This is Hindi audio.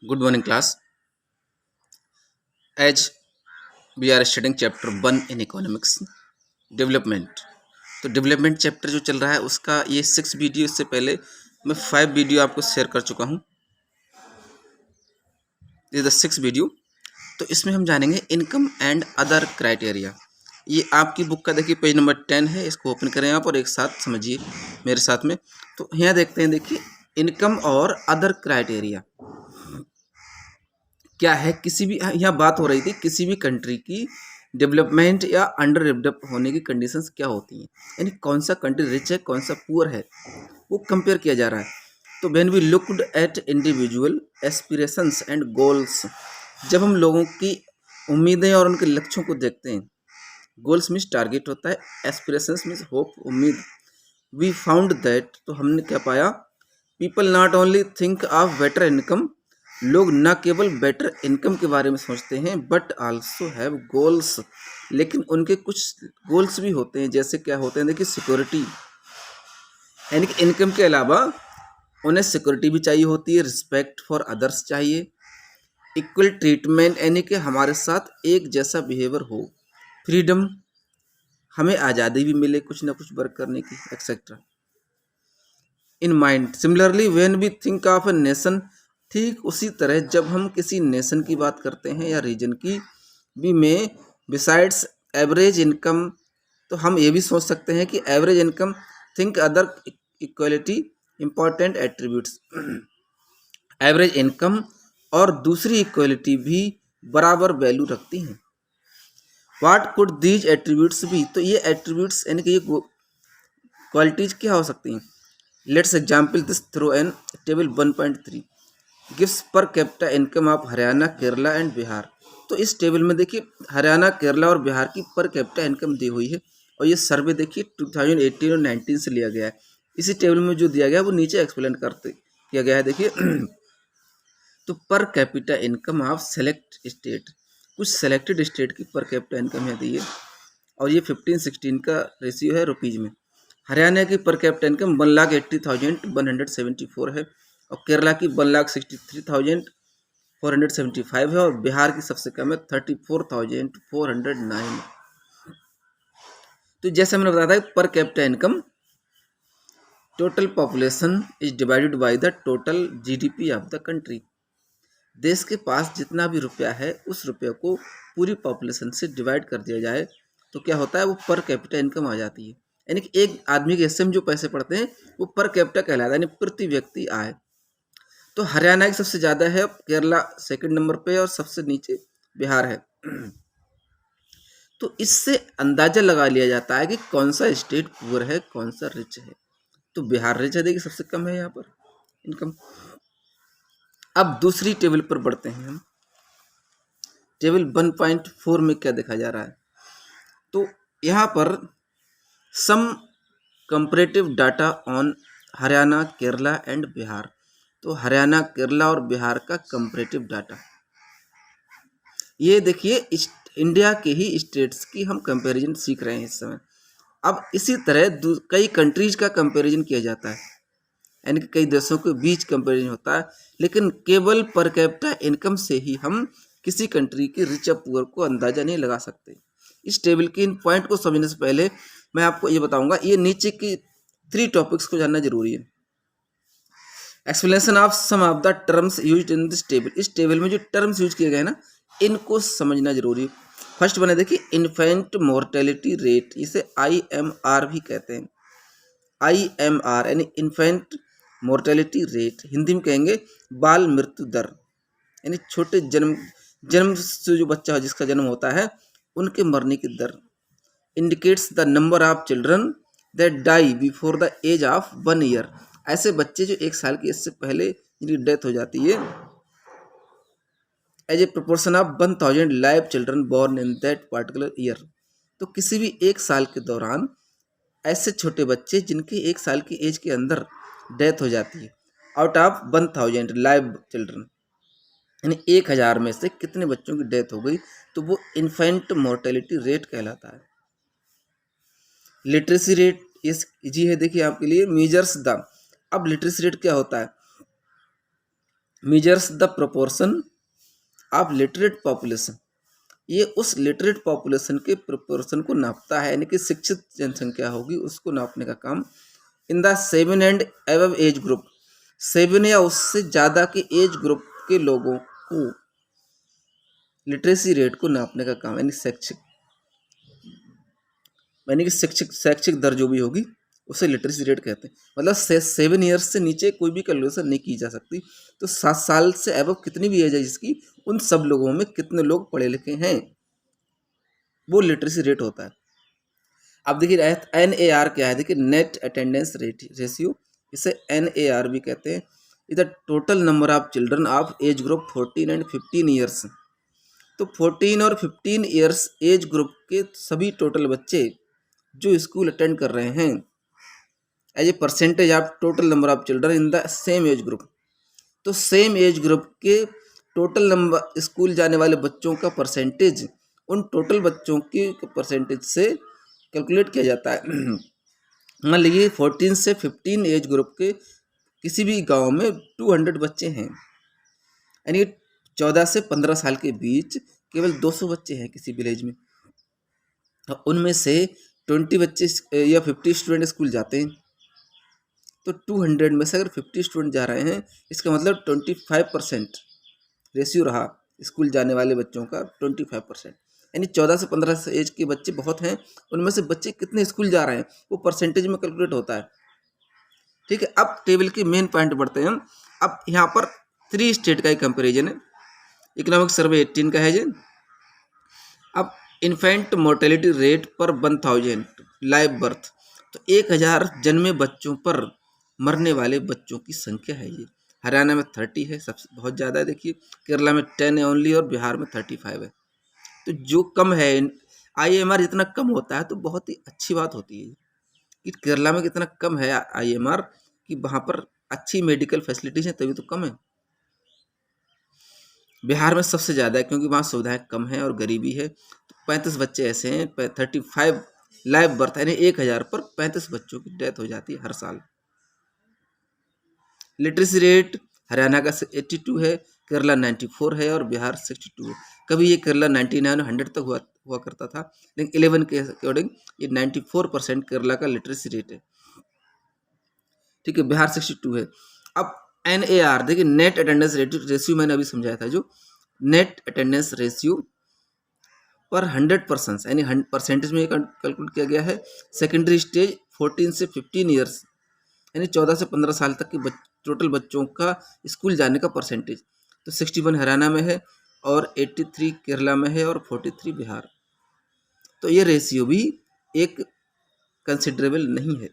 Good morning, class. As we are studying chapter 1 in economics, development. तो डेवलपमेंट चैप्टर जो चल रहा है उसका ये 6 वीडियो, इससे पहले मैं 5 वीडियो आपको शेयर कर चुका हूँ। ये द 6 वीडियो। तो इसमें हम जानेंगे इनकम एंड अदर क्राइटेरिया। ये आपकी बुक का देखिए पेज नंबर 10 है, इसको ओपन करें आप और एक साथ समझिए मेरे साथ में। तो यहाँ देखते हैं, देखिए इनकम और अदर क्राइटेरिया क्या है। किसी भी यहाँ बात हो रही थी किसी भी कंट्री की डेवलपमेंट या अंडर डेवलप होने की कंडीशंस क्या होती हैं, यानी कौन सा कंट्री रिच है कौन सा पुअर है, वो कंपेयर किया जा रहा है। तो when we looked at individual aspirations and goals, जब हम लोगों की उम्मीदें और उनके लक्ष्यों को देखते हैं, गोल्स मीन्स टारगेट होता है, एस्पिरेशंस मीन्स होप उम्मीद, वी फाउंड दैट, तो हमने क्या पाया, people not only think of better income, लोग न केवल बेटर इनकम के बारे में सोचते हैं बट आल्सो हैव गोल्स, लेकिन उनके कुछ गोल्स भी होते हैं। जैसे क्या होते हैं, देखिए सिक्योरिटी, यानी कि इनकम के अलावा उन्हें सिक्योरिटी भी चाहिए होती है, रिस्पेक्ट फॉर अदर्स चाहिए, इक्वल ट्रीटमेंट यानी कि हमारे साथ एक जैसा बिहेवियर हो, फ्रीडम, हमें आज़ादी भी मिले कुछ ना कुछ वर्क करने की, etcetera in mind. Similarly when we think of a nation, ठीक उसी तरह जब हम किसी नेशन की बात करते हैं या रीजन की, वी में बिसाइड्स एवरेज इनकम, तो हम ये भी सोच सकते हैं कि average income, think other equality important attributes, average income और दूसरी इक्वलिटी भी बराबर वैल्यू रखती हैं। व्हाट कुड दीज एट्रीब्यूट्स भी, तो ये एट्रीब्यूट्स यानी कि ये क्वालिटीज क्या हो सकती हैं। Let's example this through an table 1.3 gives per capita income of Haryana, Kerala and Bihar. तो इस टेबल में देखिए हरियाणा, केरला और बिहार की पर कैपिटा इनकम दी हुई है, और ये सर्वे देखिए 2018 और 19 से लिया गया है। इसी टेबल में जो दिया गया है वो नीचे एक्सप्लेन करते किया गया है, देखिए तो per capita income of select state, कुछ सेलेक्टेड स्टेट की पर कैपिटा इनकम है दी है, और ये 15-16 का रेशियो है रुपीज़ में। हरियाणा की पर कैपिटा इनकम 1,80,174 है, और केरला की 1,63,475 है, और बिहार की सबसे कम है 34,409। तो जैसे मैंने बताया था per capita income, total population is divided by the total GDP of the country. देश के पास जितना भी रुपया है उस रुपये को पूरी पॉपुलेशन से डिवाइड कर दिया जाए तो क्या होता है, वो पर कैपिटा इनकम आ जाती है। यानी कि एक आदमी के हिस्से में जो पैसे पड़ते हैं वो पर कैपिटा कहलाता है, यानी प्रति व्यक्ति आय। तो हरियाणा की सबसे ज़्यादा है, केरला सेकंड नंबर पे और सबसे नीचे बिहार है। तो इससे अंदाजा लगा लिया जाता है कि कौन सा स्टेट पुअर है कौन सा रिच है। तो बिहार रिच है, देखिए सबसे कम है यहाँ पर इनकम। अब दूसरी टेबल पर बढ़ते हैं हम। टेबल 1.4 में क्या देखा जा रहा है, तो यहाँ पर some comparative data on Haryana, Kerala and Bihar. तो हरियाणा, केरला और बिहार का कंपैरेटिव डाटा, ये देखिए इंडिया के ही स्टेट्स की हम कंपैरिजन सीख रहे हैं इस समय। अब इसी तरह कई कंट्रीज का कंपैरिजन किया जाता है, यानी कि कई देशों के बीच कंपैरिजन होता है, लेकिन केवल पर कैपिटा इनकम से ही हम किसी कंट्री के रिच या पुअर को अंदाजा नहीं लगा सकते। इस टेबल के इन पॉइंट को समझने से पहले मैं आपको ये बताऊंगा, ये नीचे की 3 टॉपिक्स को जानना जरूरी है। Explanation of some of the terms used in this table, इस टेबल में जो टर्म्स यूज किए गए ना इनको समझना जरूरी है। फर्स्ट बने देखिए इन्फेंट मोर्टेलिटी रेट, इसे IMR भी कहते हैं। IMR यानी इन्फेंट मोर्टेलिटी रेट, हिंदी में कहेंगे बाल मृत्यु दर, यानी छोटे जन्म से जो बच्चा है जिसका जन्म होता है उनके मरने की दर। Indicates the number of children that die before the age of 1 year, ऐसे बच्चे जो 1 साल की एज से पहले जिनकी डेथ हो जाती है, as a proportion of 1000 live children born in that particular year. तो किसी भी 1 साल के दौरान ऐसे छोटे बच्चे जिनकी 1 साल की एज के अंदर डेथ हो जाती है, आउट ऑफ 1000 लाइव चिल्ड्रन, यानी 1000 में से कितने बच्चों की डेथ हो गई, तो वो इन्फेंट मोर्टेलिटी रेट कहलाता है। लिटरेसी रेट इस इजी है देखिए आपके लिए, मेजर्स द, अब लिटरेसी रेट क्या होता है, measures the proportion of literate population, ये उस लिटरेट पॉपुलेशन के प्रोपोर्शन को नापता है, यानी कि शिक्षित जनसंख्या होगी उसको नापने का काम in the 7 and above age group, 7 या उससे ज़्यादा के एज ग्रुप के लोगों को लिटरेसी रेट को नापने का काम, यानी कि शैक्षिक दर जो भी होगी उसे लिटरेसी रेट कहते हैं। मतलब 7 ईयर्स से नीचे कोई भी कैलकुलेशन नहीं की जा सकती। तो 7 साल से एबव कितनी भी एज है जिसकी, उन सब लोगों में कितने लोग पढ़े लिखे हैं, वो लिटरेसी रेट होता है। अब देखिए NAR क्या है, देखिए नेट अटेंडेंस रेशियो, इसे NAR भी कहते हैं। Is the total number of children of age group 14 and 15 years. तो 14 और 15 ईयर्स एज ग्रुप के सभी टोटल बच्चे जो स्कूल अटेंड कर रहे हैं as a percentage of total number of children in the same age group. तो सेम एज ग्रुप के टोटल नंबर स्कूल जाने वाले बच्चों का परसेंटेज उन टोटल बच्चों के परसेंटेज से कैलकुलेट किया जाता है। मान लीजिए 14 से 15 एज ग्रुप के किसी भी गांव में 200 बच्चे हैं, यानी 14 से 15 साल के बीच केवल 200 बच्चे हैं किसी विलेज में। उनमें से 20 बच्चे या 50 स्टूडेंट स्कूल जाते हैं। तो 200 में से अगर 50 स्टूडेंट जा रहे हैं, इसका मतलब 25% रेशियो रहा स्कूल जाने वाले बच्चों का 25%, यानी 14 से 15 एज के बच्चे बहुत हैं। उनमें से बच्चे कितने स्कूल जा रहे हैं वो परसेंटेज में कैलकुलेट होता है। ठीक है, अब टेबल के मेन पॉइंट बढ़ते हैं हम। अब यहाँ पर 3 स्टेट का एक कंपेरिजन है। इकोनॉमिक सर्वे 18 का है जी। अब इन्फेंट मोर्टेलिटी रेट पर 1000 लाइव बर्थ, तो 1000 जन्मे बच्चों पर मरने वाले बच्चों की संख्या है ये। हरियाणा में 30 है, सबसे बहुत ज़्यादा है। देखिए केरला में 10 है ओनली, और बिहार में 35 है। तो जो कम है, IMR जितना कम होता है तो बहुत ही अच्छी बात होती है कि केरला में कितना कम है IMR, कि वहाँ पर अच्छी मेडिकल फैसिलिटीज हैं तभी तो कम है। बिहार में सबसे ज़्यादा है क्योंकि वहाँ सुविधाएं कम हैं और गरीबी है। तो 35 बच्चे ऐसे हैं, 35 लाइव बर्थ, यानी 1000 पर 35 बच्चों की डेथ हो जाती है हर साल। लिटरेसी रेट हरियाणा का 82 है, केरला 94 है और बिहार 62 है। कभी ये केरला 99 100 तक हुआ करता था, लेकिन 11 के अकॉर्डिंग ये 94% केरला का लिटरेसी रेट है। ठीक है, बिहार 62 है। अब NAR देखिए, नेट अटेंडेंस रेशियो मैंने अभी समझाया था, जो नेट अटेंडेंस रेशियो पर 100% यानी परसेंटेज में कैलकुलेट किया गया है। सेकेंडरी स्टेज 14 से 15 ईयर्स, यानी 14 से 15 साल तक के टोटल बच्चों का स्कूल जाने का परसेंटेज। तो 61 हरियाणा में है और 83 केरला में है और 43 बिहार। तो ये रेशियो भी एक कंसिडरेबल नहीं है।